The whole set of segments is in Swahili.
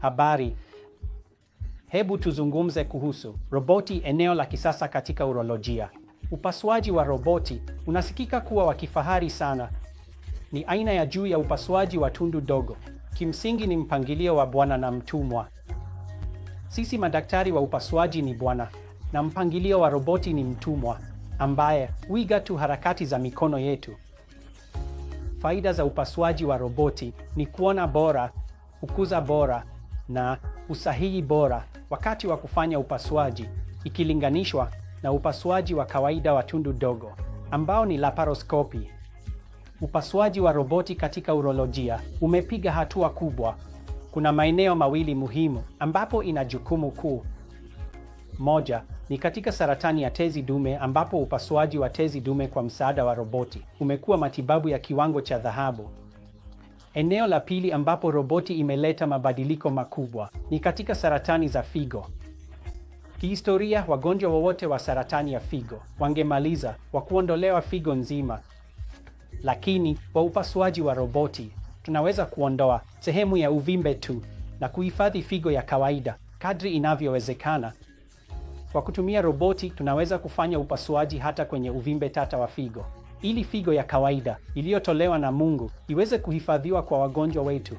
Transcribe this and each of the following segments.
Habari. Hebu tuzungumze kuhusu roboti, eneo la kisasa katika urolojia. Upasuaji wa roboti unasikika kuwa wa kifahari sana. Ni aina ya juu ya upasuaji wa tundu dogo. Kimsingi ni mpangilio wa bwana na mtumwa. Sisi madaktari wa upasuaji ni bwana na mpangilio wa roboti ni mtumwa ambaye huiga tu harakati za mikono yetu. Faida za upasuaji wa roboti ni kuona bora, kukuza bora na usahihi bora wakati wa kufanya upasuaji ikilinganishwa na upasuaji wa kawaida wa tundu dogo ambao ni laparoskopi. Upasuaji wa roboti katika urolojia umepiga hatua kubwa. Kuna maeneo mawili muhimu ambapo ina jukumu kuu. Moja ni katika saratani ya tezi dume ambapo upasuaji wa tezi dume kwa msaada wa roboti umekuwa matibabu ya kiwango cha dhahabu. Eneo la pili ambapo roboti imeleta mabadiliko makubwa ni katika saratani za figo. Kihistoria, wagonjwa wowote wa saratani ya figo wangemaliza kwa kuondolewa figo nzima. Lakini kwa upasuaji wa roboti tunaweza kuondoa sehemu ya uvimbe tu na kuhifadhi figo ya kawaida kadri inavyowezekana. Kwa kutumia roboti tunaweza kufanya upasuaji hata kwenye uvimbe tata wa figo, ili figo ya kawaida iliyotolewa na Mungu iweze kuhifadhiwa kwa wagonjwa wetu.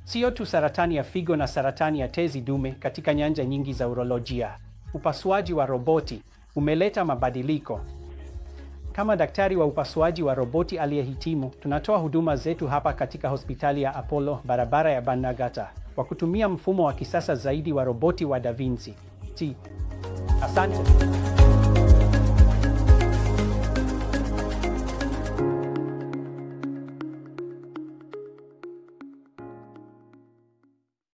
Sio tu saratani ya figo na saratani ya tezi dume, katika nyanja nyingi za urolojia upasuaji wa roboti umeleta mabadiliko. Kama daktari wa upasuaji wa roboti aliyehitimu, tunatoa huduma zetu hapa katika hospitali ya Apollo, barabara ya Banagata, kwa kutumia mfumo wa kisasa zaidi wa roboti wa Da Vinci. Asante.